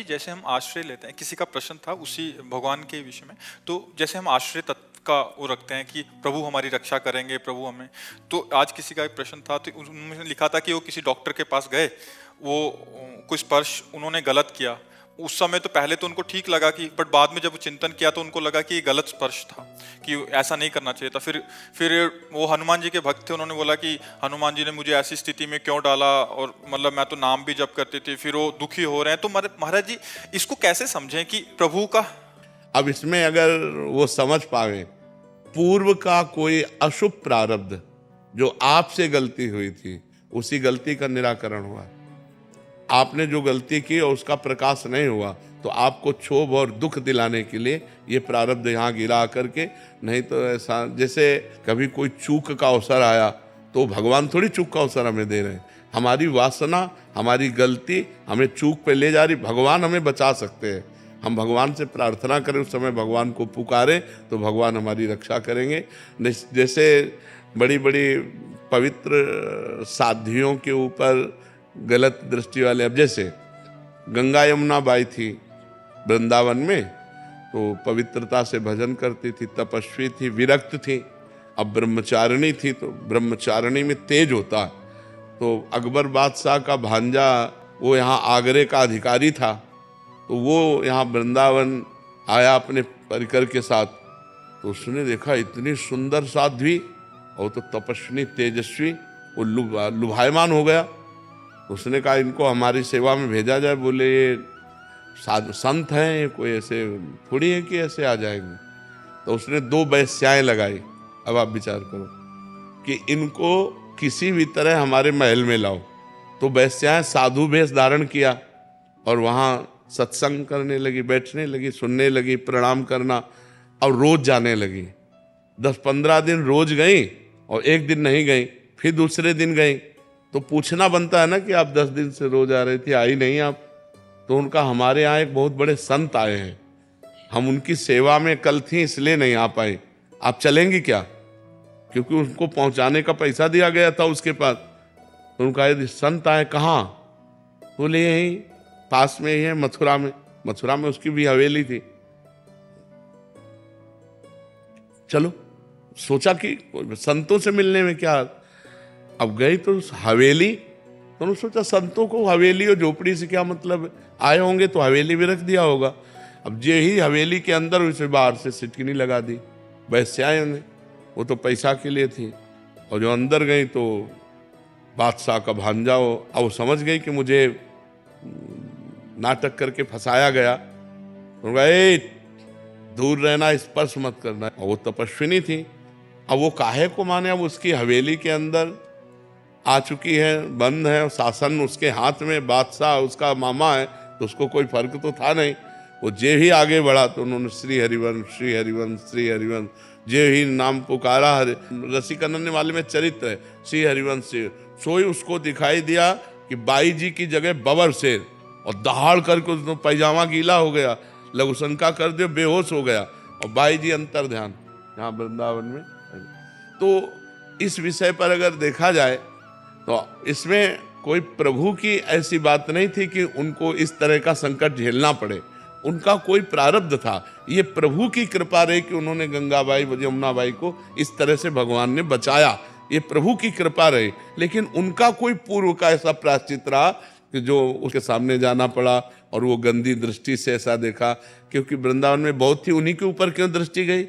जी, जैसे हम आश्रय लेते हैं, किसी का प्रश्न था उसी भगवान के विषय में, तो जैसे हम आश्रय तत्व का वो रखते हैं कि प्रभु हमारी रक्षा करेंगे, प्रभु हमें, तो आज किसी का एक प्रश्न था, तो उन्होंने लिखा था कि वो किसी डॉक्टर के पास गए, वो कोई स्पर्श उन्होंने गलत किया। उस समय तो पहले तो उनको ठीक लगा कि, बट बाद में जब चिंतन किया तो उनको लगा कि ये गलत स्पर्श था, कि ऐसा नहीं करना चाहिए था। फिर वो हनुमान जी के भक्त थे, उन्होंने बोला कि हनुमान जी ने मुझे ऐसी स्थिति में क्यों डाला, और मतलब मैं तो नाम भी जप करती थी, फिर वो दुखी हो रहे हैं। तो महाराज जी, इसको कैसे समझें कि प्रभु का। अब इसमें अगर वो समझ पावे, पूर्व का कोई अशुभ प्रारब्ध जो आपसे गलती हुई थी, उसी गलती का निराकरण हुआ। आपने जो गलती की और उसका प्रकाश नहीं हुआ, तो आपको क्षोभ और दुख दिलाने के लिए ये प्रारब्ध यहाँ गिरा करके, नहीं तो ऐसा जैसे कभी कोई चूक का अवसर आया तो भगवान थोड़ी चूक का अवसर हमें दे रहे हैं। हमारी वासना, हमारी गलती हमें चूक पे ले जा रही, भगवान हमें बचा सकते हैं। हम भगवान से प्रार्थना करें, उस समय भगवान को पुकारें तो भगवान हमारी रक्षा करेंगे। जैसे बड़ी बड़ी पवित्र साध्वियों के ऊपर गलत दृष्टि वाले, अब जैसे गंगा यमुना बाई थी वृंदावन में, तो पवित्रता से भजन करती थी, तपस्वी थी, विरक्त थी। अब ब्रह्मचारिणी थी, तो ब्रह्मचारिणी में तेज होता है। तो अकबर बादशाह का भांजा वो यहाँ आगरे का अधिकारी था, तो वो यहाँ वृंदावन आया अपने परिकर के साथ। तो उसने देखा इतनी सुंदर साध्वी और तो तपस्विनी तेजस्वी, वो लुभायमान हो गया। उसने कहा इनको हमारी सेवा में भेजा जाए। बोले ये संत हैं, कोई ऐसे थोड़ी है कि ऐसे आ जाएंगे। तो उसने 2 वेश्याएं लगाई। अब आप विचार करो कि इनको किसी भी तरह हमारे महल में लाओ। तो वेश्याएं साधु वेश धारण किया और वहाँ सत्संग करने लगी, बैठने लगी, सुनने लगी, प्रणाम करना, और रोज जाने लगी। 10-15 दिन रोज गई और एक दिन नहीं गई, फिर दूसरे दिन गई। तो पूछना बनता है ना कि आप 10 दिन से रोज आ रही थी, आई नहीं आप। तो उनका हमारे यहाँ एक बहुत बड़े संत आए हैं, हम उनकी सेवा में कल थी इसलिए नहीं आ पाए, आप चलेंगी क्या? क्योंकि उनको पहुंचाने का पैसा दिया गया था उसके पास। तो उनका यदि संत आए, कहाँ? बोले यहीं पास में ही है, मथुरा में। मथुरा में उसकी भी हवेली थी। चलो, सोचा कि संतों से मिलने में क्या। अब गई तो हवेली, तो उन्होंने सोचा संतों को हवेली और झोपड़ी से क्या मतलब, आए होंगे तो हवेली भी रख दिया होगा। अब ये ही हवेली के अंदर उसे बाहर से सिटकिनी लगा दी वैश्याएं ने, वो तो पैसा के लिए थी। और जो अंदर गई तो बादशाह का भांजा हो। अब वो समझ गई कि मुझे नाटक करके फंसाया गया। तो गए दूर रहना, स्पर्श मत करना। और वो तपस्विनी थी, अब वो काहे को माने। अब उसकी हवेली के अंदर आ चुकी है, बंद है, शासन उसके हाथ में, बादशाह उसका मामा है, तो उसको कोई फर्क तो था नहीं। वो जे ही आगे बढ़ा तो उन्होंने श्री हरिवंश, श्री हरिवंश, श्री हरिवंश, जे ही नाम पुकारा। रसिकनन्य वाले में चरित्र है श्री हरिवंश। सोई उसको दिखाई दिया कि बाई जी की जगह बबर शेर, और दहाड़ करके उसने पैजामा गीला हो गया, लघु शंका कर दिया, बेहोश हो गया। और बाई जी अंतर ध्यान यहाँ वृंदावन में। तो इस विषय पर अगर देखा जाए तो इसमें कोई प्रभु की ऐसी बात नहीं थी कि उनको इस तरह का संकट झेलना पड़े। उनका कोई प्रारब्ध था। ये प्रभु की कृपा रही कि उन्होंने गंगाबाई, यमुनाबाई को इस तरह से भगवान ने बचाया। ये प्रभु की कृपा रही। लेकिन उनका कोई पूर्व का ऐसा प्रायश्चित रहा कि जो उसके सामने जाना पड़ा और वो गंदी दृष्टि से ऐसा देखा। क्योंकि वृंदावन में बहुत थी, उन्हीं के ऊपर क्यों दृष्टि गई?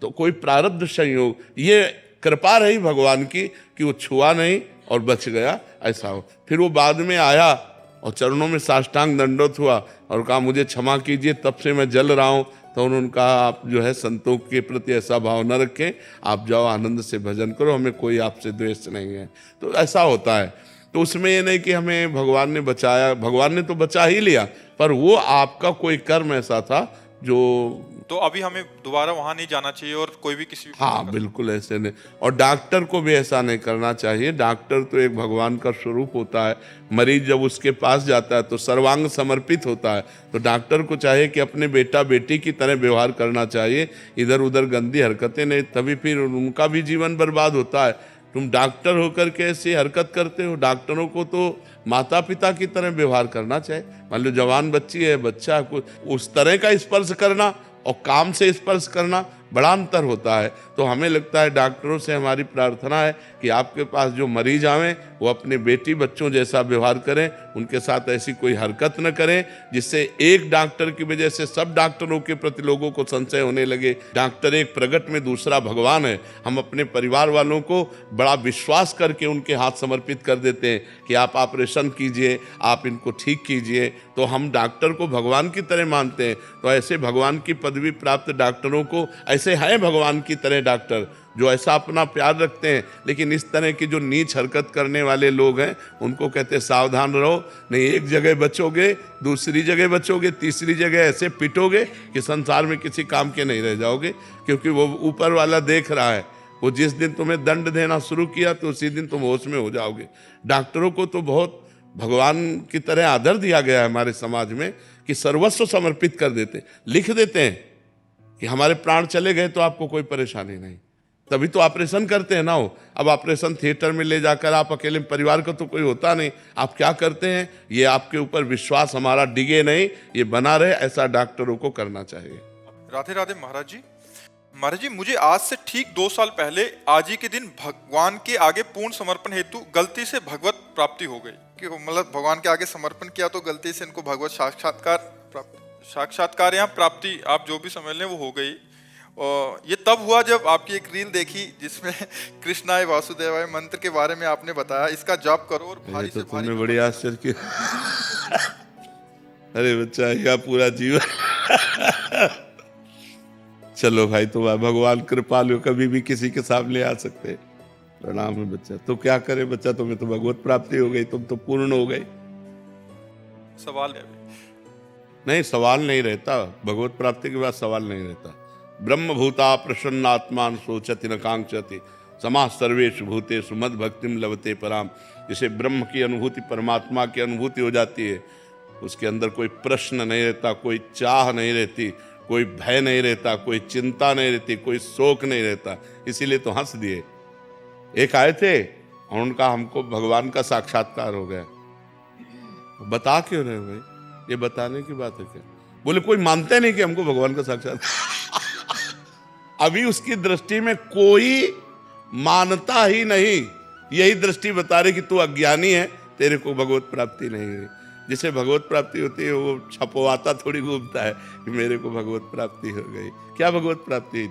तो कोई प्रारब्ध संयोग, ये कृपा रही भगवान की कि वो छुआ नहीं और बच गया, ऐसा हो। फिर वो बाद में आया और चरणों में साष्टांग दंडोत हुआ और कहा मुझे क्षमा कीजिए, तब से मैं जल रहा हूँ। तो उन्होंने कहा आप जो है संतों के प्रति ऐसा भाव न रखें, आप जाओ आनंद से भजन करो, हमें कोई आपसे द्वेष नहीं है। तो ऐसा होता है। तो उसमें ये नहीं कि हमें भगवान ने बचाया, भगवान ने तो बचा ही लिया, पर वो आपका कोई कर्म ऐसा था जो। तो अभी हमें दोबारा वहां नहीं जाना चाहिए, और कोई भी किसी। हाँ बिल्कुल ऐसे नहीं। और डॉक्टर को भी ऐसा नहीं करना चाहिए। डॉक्टर तो एक भगवान का स्वरूप होता है। मरीज जब उसके पास जाता है तो सर्वांग समर्पित होता है। तो डॉक्टर को चाहिए कि अपने बेटा बेटी की तरह व्यवहार करना चाहिए, इधर उधर गंदी हरकतें नहीं, तभी फिर उनका भी जीवन बर्बाद होता है। तुम डॉक्टर होकर के ऐसी हरकत करते हो। डॉक्टरों को तो माता पिता की तरह व्यवहार करना चाहिए। मान लो जवान बच्ची है, बच्चा को उस तरह का स्पर्श करना और काम से स्पर्श करना बड़ा अंतर होता है। तो हमें लगता है डॉक्टरों से हमारी प्रार्थना है कि आपके पास जो मरीज आवें वो अपने बेटी बच्चों जैसा व्यवहार करें, उनके साथ ऐसी कोई हरकत न करें जिससे एक डॉक्टर की वजह से सब डॉक्टरों के प्रति लोगों को संशय होने लगे। डॉक्टर एक प्रगट में दूसरा भगवान है। हम अपने परिवार वालों को बड़ा विश्वास करके उनके हाथ समर्पित कर देते हैं कि आप ऑपरेशन कीजिए, आप इनको ठीक कीजिए। तो हम डॉक्टर को भगवान की तरह मानते हैं। तो ऐसे भगवान की पदवी प्राप्त डॉक्टरों को, ऐसे हैं भगवान की तरह डॉक्टर जो ऐसा अपना प्यार रखते हैं, लेकिन इस तरह की जो नीच हरकत करने वाले लोग हैं उनको कहते हैं सावधान रहो, नहीं एक जगह बचोगे, दूसरी जगह बचोगे, तीसरी जगह ऐसे पिटोगे कि संसार में किसी काम के नहीं रह जाओगे। क्योंकि वो ऊपर वाला देख रहा है, वो जिस दिन तुम्हें दंड देना शुरू किया तो उसी दिन तुम होश में हो जाओगे। डॉक्टरों को तो बहुत भगवान की तरह आदर दिया गया है हमारे समाज में कि सर्वस्व समर्पित कर देते, लिख देते हैं कि हमारे प्राण चले गए तो आपको कोई परेशानी नहीं, तभी तो ऑपरेशन करते हैं ना। हो अब ऑपरेशन थिएटर में ले जाकर आप अकेले, परिवार का तो कोई होता नहीं, आप क्या करते हैं, ये आपके ऊपर विश्वास हमारा डिगे नहीं, ये बना रहे, ऐसा डॉक्टरों को करना चाहिए। राधे राधे महाराज जी। महाराज जी, मुझे आज से ठीक 2 साल पहले आज ही के दिन भगवान के आगे पूर्ण समर्पण हेतु गलती से भगवत प्राप्ति हो गई। कि मतलब भगवान के आगे समर्पण किया तो गलती से इनको भगवत साक्षात्कार या प्राप्ति आप जो भी समझ लें वो हो गई। और ये तब हुआ जब आपकी एक रील देखी जिसमें कृष्णाय वासुदेवाय मंत्र के बारे में आपने बताया, इसका जाप करो और भारी तो से भारी। तुमने बड़ी आश्चर्य की। अरे बच्चा, यह पूरा जीवन। चलो भाई, तो भगवान कृपालु, कभी भी किसी के सामने आ सकते। प्रणाम है बच्चा। तो क्या करे बच्चा, तुम्हें तो भगवत प्राप्ति हो गई, तुम तो पूर्ण हो गई। सवाल है नहीं, सवाल नहीं रहता। भगवत प्राप्ति के बाद सवाल नहीं रहता। ब्रह्म भूता प्रसन्नात्मान सोचति न कांक्षति समाः सर्वेषु भूतेषु मद भक्तिम लभते पराम। जिसे ब्रह्म की अनुभूति, परमात्मा की अनुभूति हो जाती है, उसके अंदर कोई प्रश्न नहीं रहता, कोई चाह नहीं रहती, कोई भय नहीं रहता, कोई चिंता नहीं रहती, कोई शोक नहीं रहता। इसीलिए तो हंस दिए। एक आए थे और उनका हमको भगवान का साक्षात्कार हो गया। बता क्यों रहे भाई, ये बताने की बात है क्या? बोले कोई मानते नहीं कि हमको भगवान का साक्षात्कार। अभी उसकी दृष्टि में कोई मानता ही नहीं। यही दृष्टि बता रही कि तू अज्ञानी है, तेरे को भगवत प्राप्ति नहीं हुई। जिसे भगवत प्राप्ति होती है वो छपवाता थोड़ी घूमता है कि मेरे को भगवत प्राप्ति हो गई। क्या भगवत प्राप्ति?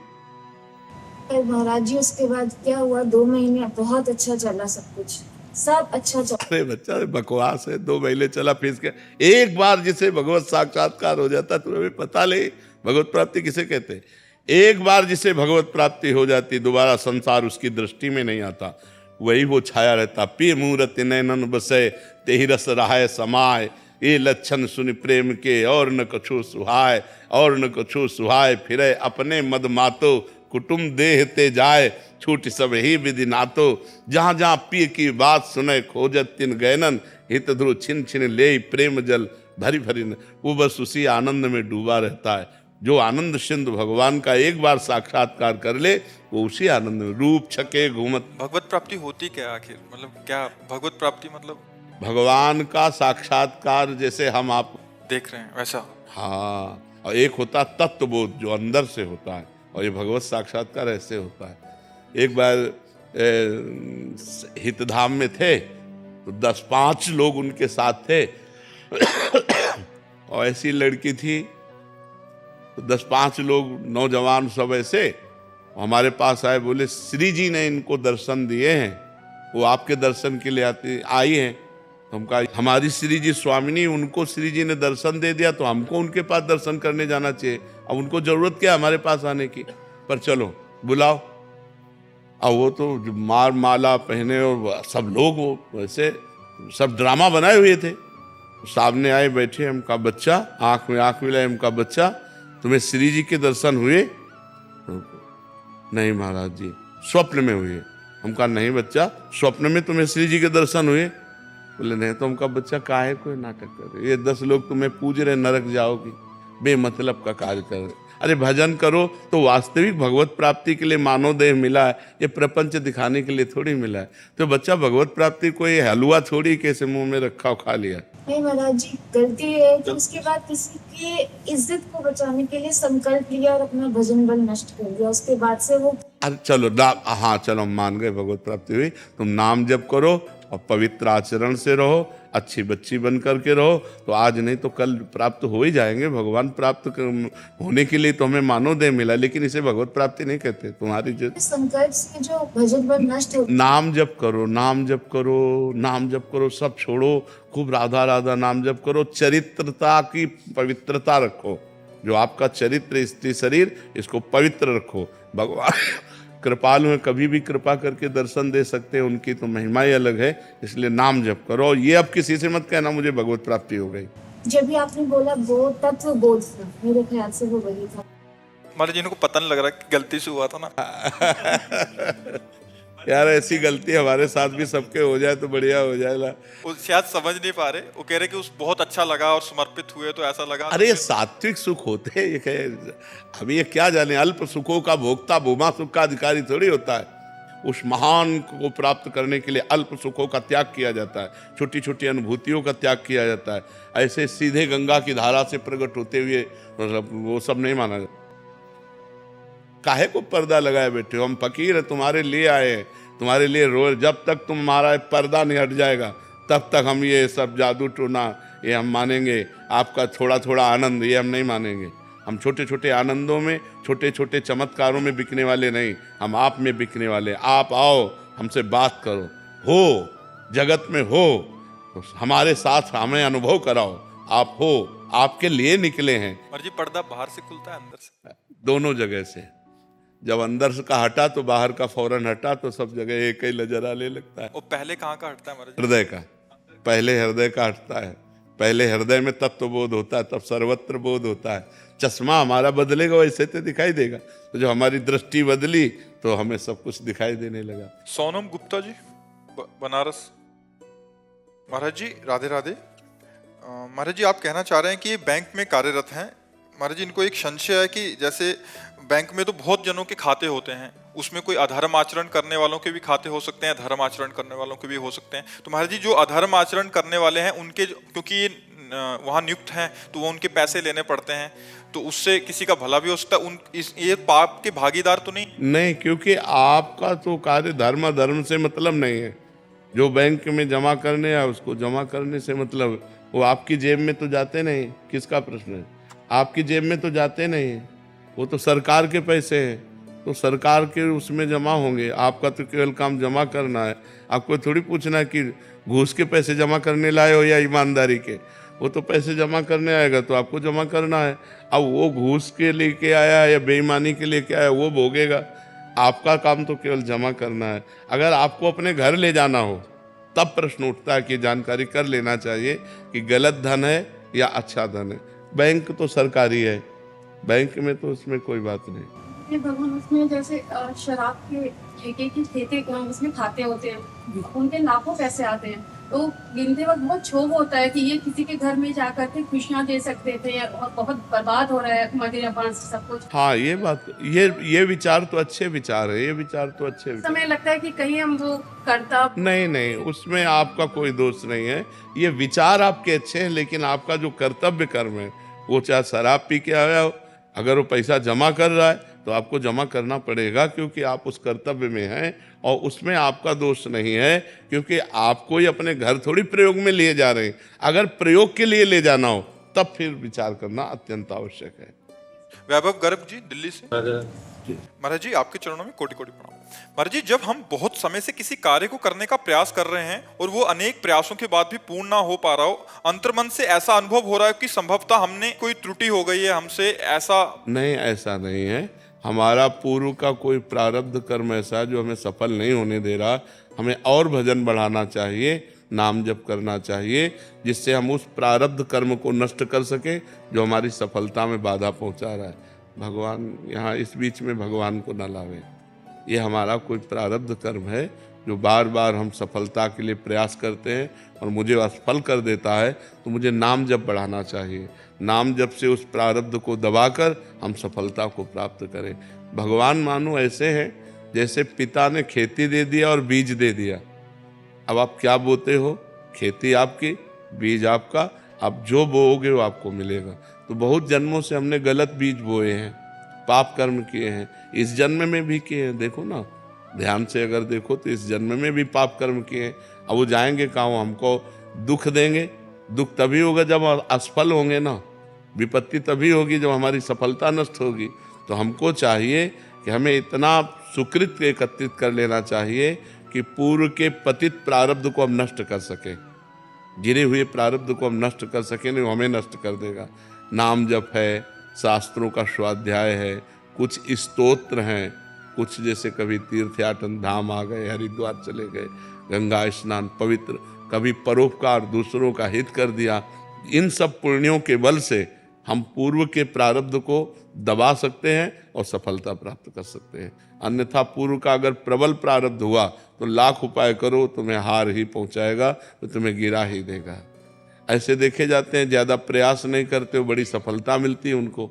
महाराज जी, उसके बाद क्या हुआ, 2 महीने बहुत अच्छा चला, सब कुछ सब अच्छा चला। अरे बच्चा, बकवास है। 2 महीने चला, फीस के एक बार जिसे भगवत साक्षात्कार हो जाता, तुम्हें पता ले भगवत प्राप्ति किसे कहते हैं। एक बार जिसे भगवत प्राप्ति हो जाती, दोबारा संसार उसकी दृष्टि में नहीं आता, वही वो छाया रहता। पी मूरत नैनन बसे तेहि रस रहाय समाय, ये लक्षण सुन प्रेम के और न कछु सुहाय, और न कछु सुहाय फिरे अपने मद मातो, कुटुम देह ते जाए छूट सब ही विधि नातो। जहाँ जहाँ पी की बात सुने खोजत तिन गैनन, हित ध्रुव छिन छिन ले प्रेम जल भरी भरी। वो बस उसी आनंद में डूबा रहता है। जो आनंद सिंधु भगवान का एक बार साक्षात्कार कर ले, वो उसी आनंद में रूप छके घूमत। भगवत प्राप्ति होती क्या आखिर, मतलब क्या भगवत प्राप्ति मतलब? भगवान का साक्षात्कार जैसे हम आप देख रहे हैं वैसा। हाँ, और एक होता तत्वबोध जो अंदर से होता है, और ये भगवत साक्षात्कार ऐसे होता है। एक बार हितधाम में थे तो 10-5 लोग उनके साथ थे और ऐसी लड़की थी तो 10-5 लोग नौजवान सब ऐसे हमारे पास आए, बोले श्री जी ने इनको दर्शन दिए हैं, वो आपके दर्शन के लिए आई हैं। तो हम कहा हमारी श्री जी स्वामिनी, उनको श्री जी ने दर्शन दे दिया तो हमको उनके पास दर्शन करने जाना चाहिए। अब उनको जरूरत क्या हमारे पास आने की, पर चलो बुलाओ। अब वो तो मार माला पहने और सब लोग वो वैसे सब ड्रामा बनाए हुए थे। सामने आए बैठे, हम कहा बच्चा, आंख में आंख मिलाए, हम कहा बच्चा तुम्हें श्री जी के दर्शन हुए? नहीं महाराज जी, स्वप्न में हुए। हम कहा नहीं बच्चा, स्वप्न में तुम्हें श्री जी के दर्शन हुए? बोले नहीं। तो हम कहा बच्चा काहे कोई नाटक कर रहे, ये 10 लोग तुम्हें पूज रहे, नरक जाओगी, बेमतलब का कार्य कर रहे। अरे भजन करो तो वास्तविक भगवत प्राप्ति के लिए मानव देह मिला है, ये प्रपंच दिखाने के लिए थोड़ी मिला है। तो बच्चा भगवत प्राप्ति को ये हलवा थोड़ी कैसे मुंह में रखा खा लिया। नहीं महाराज जी, गलती है कि उसके बाद किसी की इज्जत को बचाने के लिए संकल्प लिया और अपना भजन बल नष्ट कर दिया। उसके बाद से वो अरे चलो नाम, हाँ चलो मान गए भगवत प्राप्ति हुई, तुम नाम जप करो और पवित्र आचरण से रहो, अच्छी बच्ची बन करके रहो, तो आज नहीं तो कल प्राप्त हो ही जाएंगे। भगवान होने के लिए तो हमें मानव देह मिला, लेकिन इसे भगवत प्राप्ति नहीं कहते। तुम्हारी जो संकल्प से जो भजन बल नष्ट हो, नाम जप करो, नाम जप करो, नाम जप करो, सब छोड़ो, खूब राधा राधा नाम जप करो, चरित्रता की पवित्रता रखो। जो आपका चरित्र स्त्री शरीर, इसको पवित्र रखो। भगवान कृपालु हैं, कभी भी कृपा करके दर्शन दे सकते हैं, उनकी तो महिमा ही अलग है। इसलिए नाम जप करो। ये अब किसी से मत कहना मुझे भगवत प्राप्ति हो गई। जब भी आपने बोला बोध तत्व बोध था, मेरे ख्याल से वो वही था। महाराज जी, इनको पता नहीं लग रहा कि गलती से हुआ था ना। यार ऐसी गलती हमारे साथ भी सबके हो जाए तो बढ़िया हो जाएगा। वो शायद समझ नहीं पा रहे, वो कह रहे कि उस बहुत अच्छा लगा और समर्पित हुए तो ऐसा लगा। अरे ये सात्विक सुख होते हैं, ये अभी ये क्या जाने, अल्प सुखों का भोक्ता भूमा सुख का अधिकारी थोड़ी होता है। उस महान को प्राप्त करने के लिए अल्प सुखों का त्याग किया जाता है, छोटी छोटी अनुभूतियों का त्याग किया जाता है। ऐसे सीधे गंगा की धारा से प्रकट होते हुए मतलब वो सब नहीं माना जाता। काहे को पर्दा लगाए बैठे हो? हम फकीर है, तुम्हारे लिए आए हैं, तुम्हारे लिए रो। जब तक तुम्हारा पर्दा नहीं हट जाएगा तब तक हम ये सब जादू टोना ये हम मानेंगे। आपका थोड़ा थोड़ा आनंद ये हम नहीं मानेंगे। हम छोटे छोटे आनंदों में, छोटे छोटे चमत्कारों में बिकने वाले नहीं, हम आप में बिकने वाले। आप आओ, हमसे बात करो, हो जगत में हो तो हमारे साथ हमें अनुभव कराओ। आप हो, आपके लिए निकले हैं। महाराज जी, पर्दा बाहर से खुलता है अंदर से? दोनों जगह से। जब अंदर से का हटा तो बाहर का फौरन हटा, तो सब जगह एक ही नजर आने लगता है। वो पहले कहाँ का हटता है महाराज जी? हृदय का। पहले हृदय का हटता है। पहले हृदय में तत्व बोध होता है, तब सर्वत्र बोध होता है। चश्मा हमारा बदलेगा वैसे तो दिखाई देगा, तो जब हमारी दृष्टि बदली तो हमें सब कुछ दिखाई देने लगा। सोनम गुप्ता जी, बनारस। महाराज जी राधे राधे। महाराज जी, आप कहना चाह रहे हैं कि ये बैंक में कार्यरत हैं। महाराज जी, इनको एक संशय है कि जैसे बैंक में तो बहुत जनों के खाते होते हैं, उसमें कोई अधर्म आचरण करने वालों के भी खाते हो सकते हैं, धर्म आचरण करने वालों के भी हो सकते हैं। तो महाराज जी, जो अधर्म आचरण करने वाले हैं उनके, क्योंकि ये वहाँ नियुक्त हैं तो वो उनके पैसे लेने पड़ते हैं, तो उससे किसी का भला भी हो सकता है। ये पाप के भागीदार तो नहीं? क्योंकि आपका तो कार्य धर्म से मतलब नहीं है। जो बैंक में जमा करने या उसको जमा करने से मतलब, वो आपकी जेब में तो जाते नहीं। किसका प्रश्न है? आपकी जेब में तो जाते नहीं, वो तो सरकार के पैसे हैं, तो सरकार के उसमें जमा होंगे। आपका तो केवल काम जमा करना है। आपको थोड़ी पूछना है कि घूस के पैसे जमा करने लाए हो या ईमानदारी के। वो तो पैसे जमा करने आएगा तो आपको जमा करना है। अब वो घूस के लेके आया या बेईमानी के लेके आया वो भोगेगा। आपका काम तो केवल जमा करना है। अगर आपको अपने घर ले जाना हो तब प्रश्न उठता है कि जानकारी कर लेना चाहिए कि गलत धन है या अच्छा धन है। बैंक तो सरकारी है, बैंक में तो उसमें कोई बात नहीं। भगवान, उसमें जैसे शराब के ठेके की ठेके उसमें खाते होते हैं, उनके लाखों पैसे आते हैं, तो गिनते वक्त बहुत क्षोभ होता है कि ये किसी के घर में जाकर के खुशियां दे सकते थे और बहुत बर्बाद हो रहा है मदिरा पान से सब कुछ। हाँ, ये बात, ये विचार तो अच्छे विचार है। ये विचार तो अच्छे विचार। समय लगता है कि कहीं हम वो कर्तव्य नहीं, उसमें आपका कोई दोष नहीं है। ये विचार आपके अच्छे हैं, लेकिन आपका जो कर्तव्य कर्म है, वो चाहे शराब पी के आया हो, अगर वो पैसा जमा कर रहा है तो आपको जमा करना पड़ेगा, क्योंकि आप उस कर्तव्य में हैं और उसमें आपका दोष नहीं है, क्योंकि आपको ही अपने घर थोड़ी प्रयोग में लिए जा रहे हैं। अगर प्रयोग के लिए ले जाना हो तब फिर विचार करना अत्यंत आवश्यक है। वैभव गर्ग जी, दिल्ली से। महाराज जी, आपके चरणों में कोटि कोटि प्रणाम। महाराज जी, जब हम बहुत समय से किसी कार्य को करने का प्रयास कर रहे हैं और वो अनेक प्रयासों के बाद भी पूर्ण ना हो पा रहा हो, अंतर्मन से ऐसा अनुभव हो रहा है कि संभवतः हमने कोई त्रुटि हो गई है हमसे, ऐसा नहीं, ऐसा नहीं है। हमारा पूर्व का कोई प्रारब्ध कर्म ऐसा जो हमें सफल नहीं होने दे रहा। हमें और भजन बढ़ाना चाहिए, नाम जप करना चाहिए, जिससे हम उस प्रारब्ध कर्म को नष्ट कर सके जो हमारी सफलता में बाधा पहुंचा रहा है। भगवान यहाँ इस बीच में भगवान को न लावे। ये हमारा कोई प्रारब्ध कर्म है जो बार बार हम सफलता के लिए प्रयास करते हैं और मुझे असफल कर देता है, तो मुझे नाम जप बढ़ाना चाहिए। नाम जप से उस प्रारब्ध को दबाकर हम सफलता को प्राप्त करें। भगवान मानो ऐसे हैं जैसे पिता ने खेती दे दिया और बीज दे दिया। अब आप क्या बोते हो, खेती आपकी, बीज आपका, आप जो बोओगे वो आपको मिलेगा। तो बहुत जन्मों से हमने गलत बीज बोए हैं, पाप कर्म किए हैं, इस जन्म में भी किए हैं। देखो ना, ध्यान से अगर देखो तो इस जन्म में भी पाप कर्म किए हैं। अब वो जाएंगे कहाँ, हमको दुख देंगे। दुख तभी होगा जब असफल होंगे ना, विपत्ति तभी होगी जब हमारी सफलता नष्ट होगी। तो हमको चाहिए कि हमें इतना सुकृत एकत्रित कर लेना चाहिए कि पूर्व के पतित प्रारब्ध को हम नष्ट कर सकें, गिरे हुए प्रारब्ध को हम नष्ट कर सकें, नहीं हमें नष्ट कर देगा। नाम जप है, शास्त्रों का स्वाध्याय है, कुछ स्तोत्र हैं, कुछ जैसे कभी तीर्थयाटन धाम आ गए, हरिद्वार चले गए, गंगा स्नान पवित्र, कभी परोपकार, दूसरों का हित कर दिया। इन सब पुण्यों के बल से हम पूर्व के प्रारब्ध को दबा सकते हैं और सफलता प्राप्त कर सकते हैं। अन्यथा पूर्व का अगर प्रबल प्रारब्ध हुआ तो लाख उपाय करो, तुम्हें हार ही पहुंचाएगा, तो तुम्हें गिरा ही देगा। ऐसे देखे जाते हैं ज़्यादा प्रयास नहीं करते हो, बड़ी सफलता मिलती है उनको,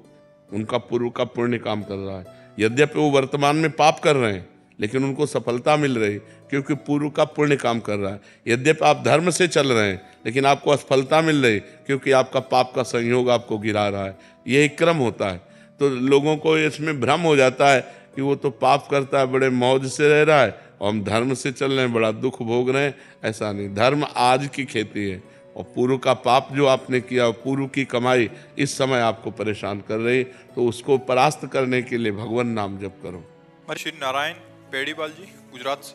उनका पूर्व का पुण्य काम कर रहा है। यद्यपि वो वर्तमान में पाप कर रहे हैं लेकिन उनको सफलता मिल रही क्योंकि पूर्व का पुण्य काम कर रहा है। यद्यपि आप धर्म से चल रहे हैं लेकिन आपको असफलता मिल रही क्योंकि आपका पाप का संयोग आपको गिरा रहा है। ये एक क्रम होता है। तो लोगों को इसमें भ्रम हो जाता है कि वो तो पाप करता है, बड़े मौज से रह रहा है, और हम धर्म से चल रहे हैं, बड़ा दुख भोग रहे हैं। ऐसा नहीं, धर्म आज की खेती है और पूर्व का पाप जो आपने किया, पूर्व की कमाई इस समय आपको परेशान कर रही, तो उसको परास्त करने के लिए भगवान नाम जप करो। श्री नारायण पेड़ीवाल जी गुजरात से,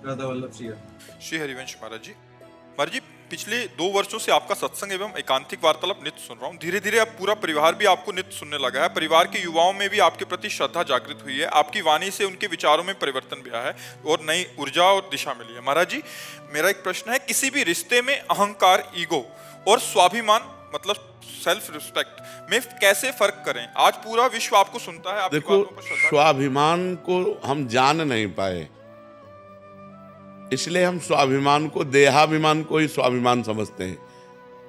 राधा वल्लभ सिंह। श्री हरिवंश महाराज जी। महाराज जी, पिछले 2 वर्षों से आपका सत्संग एवं एकांतिक वार्तालाप नित्य सुन रहा हूँ। धीरे धीरे अब पूरा परिवार भी आपको नित्य सुनने लगा है। परिवार के युवाओं में भी आपके प्रति श्रद्धा जागृत हुई है। आपकी वाणी से उनके विचारों में परिवर्तन भी आया है और नई ऊर्जा और दिशा मिली है। महाराज जी, मेरा एक प्रश्न है, किसी भी रिश्ते में अहंकार, ईगो और स्वाभिमान मतलब सेल्फ रिस्पेक्ट में कैसे फर्क करें? आज पूरा विश्व आपको सुनता है, आपकी देखो, बातों पर श्रद्धा। स्वाभिमान को हम जान नहीं पाए, इसलिए हम स्वाभिमान को, देहाभिमान को ही स्वाभिमान समझते हैं।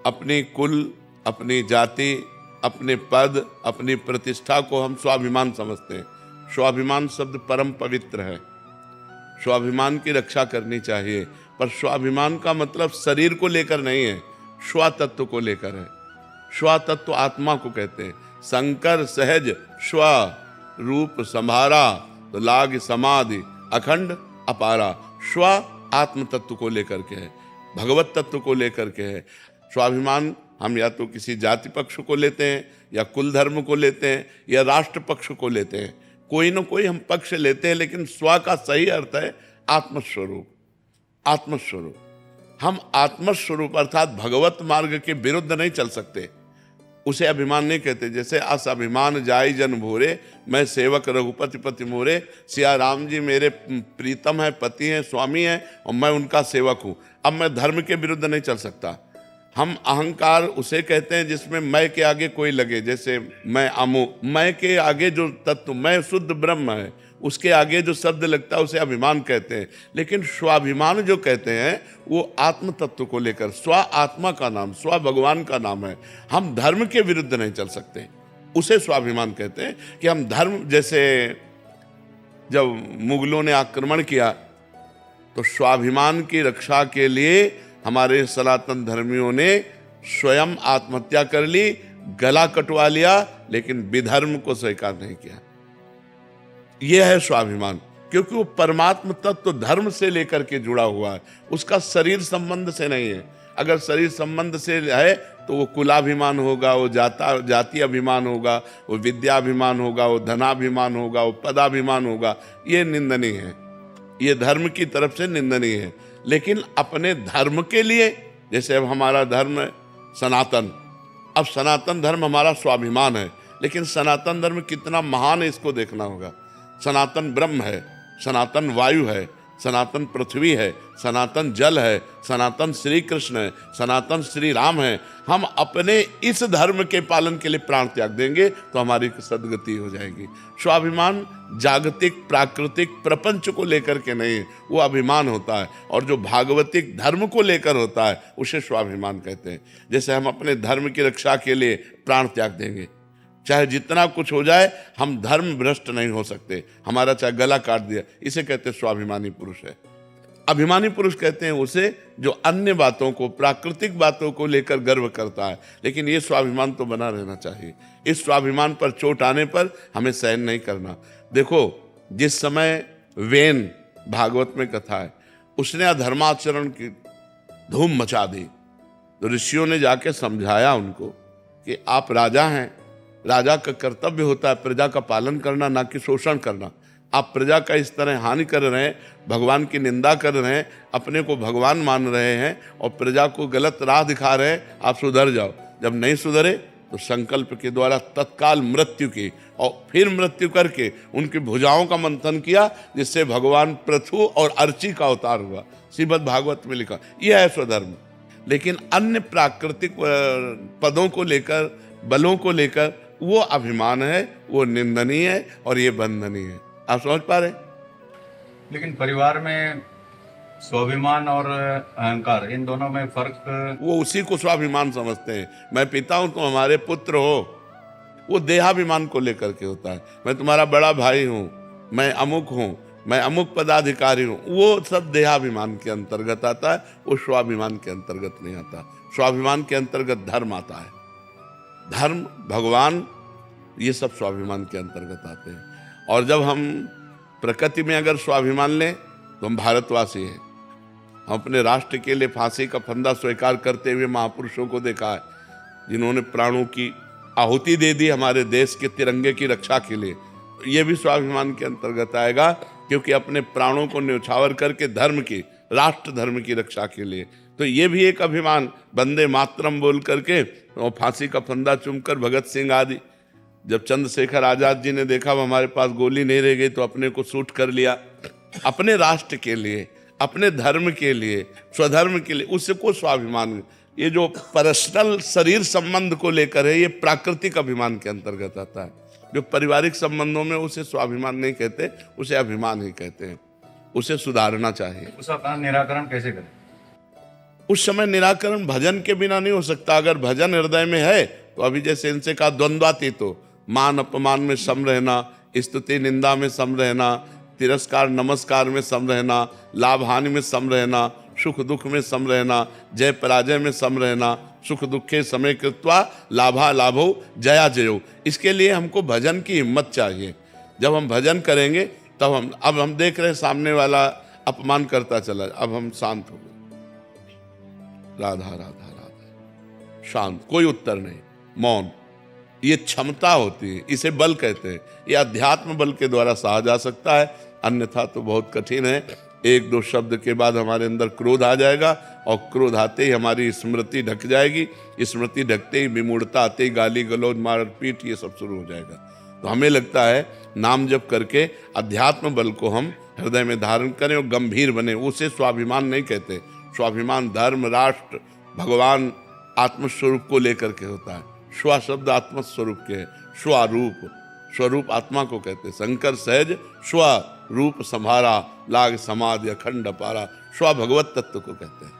अपनी कुल, अपनी जाति, अपने पद, अपनी प्रतिष्ठा को हम स्वाभिमान समझते हैं। स्वाभिमान शब्द परम पवित्र है, स्वाभिमान की रक्षा करनी चाहिए। पर स्वाभिमान का मतलब शरीर को लेकर नहीं है, स्व तत्व को लेकर है। स्व तत्व आत्मा को कहते हैं। शंकर सहज स्व रूप संभारा, तो लाग समाधि अखंड अपारा। स्व आत्म तत्व को लेकर के है, भगवत तत्व को लेकर के है। स्वाभिमान हम या तो किसी जाति पक्ष को लेते हैं, या कुल धर्म को लेते हैं, या राष्ट्र पक्ष को लेते हैं। कोई ना कोई हम पक्ष लेते हैं, लेकिन स्व का सही अर्थ है आत्मस्वरूप। आत्मस्वरूप, हम आत्मस्वरूप अर्थात भगवत मार्ग के विरुद्ध नहीं चल सकते, उसे अभिमान नहीं कहते। जैसे अस अभिमान जाई जन भोरे, मैं सेवक रघुपति पति मोरे। सिया राम जी मेरे प्रीतम है, पति हैं, स्वामी हैं, और मैं उनका सेवक हूँ। अब मैं धर्म के विरुद्ध नहीं चल सकता। हम अहंकार उसे कहते हैं जिसमें मैं के आगे कोई लगे। जैसे मैं अमु, मैं के आगे जो तत्व, मैं शुद्ध ब्रह्म है, उसके आगे जो शब्द लगता है उसे अभिमान कहते हैं। लेकिन स्वाभिमान जो कहते हैं वो आत्म तत्व को लेकर, स्व आत्मा का नाम, स्व भगवान का नाम है। हम धर्म के विरुद्ध नहीं चल सकते, उसे स्वाभिमान कहते हैं। कि हम धर्म, जैसे जब मुगलों ने आक्रमण किया तो स्वाभिमान की रक्षा के लिए हमारे सनातन धर्मियों ने स्वयं आत्महत्या कर ली, गला कटवा लिया, लेकिन विधर्म को स्वीकार नहीं किया। यह है स्वाभिमान, क्योंकि वो परमात्म तत्व धर्म से लेकर के जुड़ा हुआ है, उसका शरीर संबंध से नहीं है। अगर शरीर संबंध से है तो वो कुलाभिमान होगा, वो जाति अभिमान होगा, वो विद्याभिमान होगा, वो धनाभिमान होगा, वो पदाभिमान होगा। ये निंदनीय है, ये धर्म की तरफ से निंदनीय है। लेकिन अपने धर्म के लिए, जैसे अब हमारा धर्म है सनातन, अब सनातन धर्म हमारा स्वाभिमान है, लेकिन सनातन धर्म कितना महान है इसको देखना होगा। सनातन ब्रह्म है, सनातन वायु है, सनातन पृथ्वी है, सनातन जल है, सनातन श्री कृष्ण है, सनातन श्री राम है। हम अपने इस धर्म के पालन के लिए प्राण त्याग देंगे तो हमारी सदगति हो जाएगी। स्वाभिमान जागतिक प्राकृतिक प्रपंच को लेकर के नहीं, वो अभिमान होता है, और जो भागवतिक धर्म को लेकर होता है उसे स्वाभिमान कहते हैं। जैसे हम अपने धर्म की रक्षा के लिए प्राण त्याग देंगे, चाहे जितना कुछ हो जाए, हम धर्म भ्रष्ट नहीं हो सकते, हमारा चाहे गला काट दिया, इसे कहते हैं स्वाभिमानी पुरुष है। अभिमानी पुरुष कहते हैं उसे जो अन्य बातों को, प्राकृतिक बातों को लेकर गर्व करता है, लेकिन ये स्वाभिमान तो बना रहना चाहिए। इस स्वाभिमान पर चोट आने पर हमें सहन नहीं करना। देखो, जिस समय वेन भागवत में कथा है, उसने अधर्माचरण की धूम मचा दी, तो ऋषियों ने जाके समझाया उनको कि आप राजा हैं, राजा का कर्तव्य होता है प्रजा का पालन करना, ना कि शोषण करना। आप प्रजा का इस तरह हानि कर रहे हैं, भगवान की निंदा कर रहे हैं, अपने को भगवान मान रहे हैं और प्रजा को गलत राह दिखा रहे हैं, आप सुधर जाओ। जब नहीं सुधरे तो संकल्प के द्वारा तत्काल मृत्यु की, और फिर मृत्यु करके उनकी भुजाओं का मंथन किया, जिससे भगवान पृथु और अर्ची का अवतार हुआ। श्रीमद् भागवत में लिखा, यह है स्वधर्म। लेकिन अन्य प्राकृतिक पदों को लेकर, बलों को लेकर, वो अभिमान है, वो निंदनीय है और ये बंधनीय है। आप समझ पा रहे? लेकिन परिवार में स्वाभिमान और अहंकार, इन दोनों में फर्क? वो उसी को स्वाभिमान समझते हैं। मैं पिता हूं, तुम हमारे पुत्र हो, वो देहाभिमान को लेकर के होता है। मैं तुम्हारा बड़ा भाई हूं, मैं अमुक हूं, मैं अमुक पदाधिकारी हूं, वो सब देहाभिमान के अंतर्गत आता है, वो स्वाभिमान के अंतर्गत नहीं आता। स्वाभिमान के अंतर्गत धर्म आता है, धर्म, भगवान, ये सब स्वाभिमान के अंतर्गत आते हैं। और जब हम प्रकृति में अगर स्वाभिमान लें तो हम भारतवासी हैं। हम अपने राष्ट्र के लिए फांसी का फंदा स्वीकार करते हुए महापुरुषों को देखा है, जिन्होंने प्राणों की आहुति दे दी हमारे देश के तिरंगे की रक्षा के लिए। ये भी स्वाभिमान के अंतर्गत आएगा, क्योंकि अपने प्राणों को न्यौछावर करके धर्म की, राष्ट्र धर्म की रक्षा के लिए। तो ये भी एक अभिमान, वंदे मातरम बोल करके और फांसी का फंदा चूमकर भगत सिंह आदि। जब चंद्रशेखर आजाद जी ने देखा हमारे पास गोली नहीं रह गई, तो अपने को शूट कर लिया, अपने राष्ट्र के लिए, अपने धर्म के लिए, स्वधर्म के लिए, उसको स्वाभिमान। ये जो पर्सनल शरीर संबंध को लेकर है, ये प्राकृतिक अभिमान के अंतर्गत आता है। जो पारिवारिक संबंधों में, उसे स्वाभिमान नहीं कहते, उसे अभिमान ही कहते हैं। उसे सुधारना चाहिए। उसका निराकरण कैसे करें? उस समय निराकरण भजन के बिना नहीं हो सकता। अगर भजन हृदय में है तो अभी जैसे इनसे कहा, द्वंद्वातीत हो, मान अपमान में सम रहना, स्तुति निंदा में सम रहना, तिरस्कार नमस्कार में सम रहना, लाभ हानि में सम रहना, सुख दुख में सम रहना, जय पराजय में सम रहना, सुख दुखे समय कृत्वा लाभा लाभो जया जयो। इसके लिए हमको भजन की हिम्मत चाहिए। जब हम भजन करेंगे तब अब हम देख रहे हैं सामने वाला अपमान करता चला, अब हम शांत हो गए, राधा राधा राधा, शांत, कोई उत्तर नहीं, मौन। ये क्षमता होती है, इसे बल कहते हैं। ये अध्यात्म बल के द्वारा सहा जा सकता है, अन्यथा तो बहुत कठिन है। एक दो शब्द के बाद हमारे अंदर क्रोध आ जाएगा, और क्रोध आते ही हमारी स्मृति ढक जाएगी, स्मृति ढकते ही विमूढ़ता आते ही गाली गलौज मारपीट ये सब शुरू हो जाएगा। तो हमें लगता है नाम जप करके अध्यात्म बल को हम हृदय में धारण करें और गंभीर बने। उसे स्वाभिमान नहीं कहते। स्वाभिमान धर्म, राष्ट्र, भगवान, आत्मस्वरूप को लेकर के होता है। स्व शब्द आत्मस्वरूप के है, स्वरूप, स्वरूप आत्मा को कहते हैं। शंकर सहज स्व रूप संभारा, लाग समाधि अखंड पारा, स्व भगवत तत्व को कहते हैं।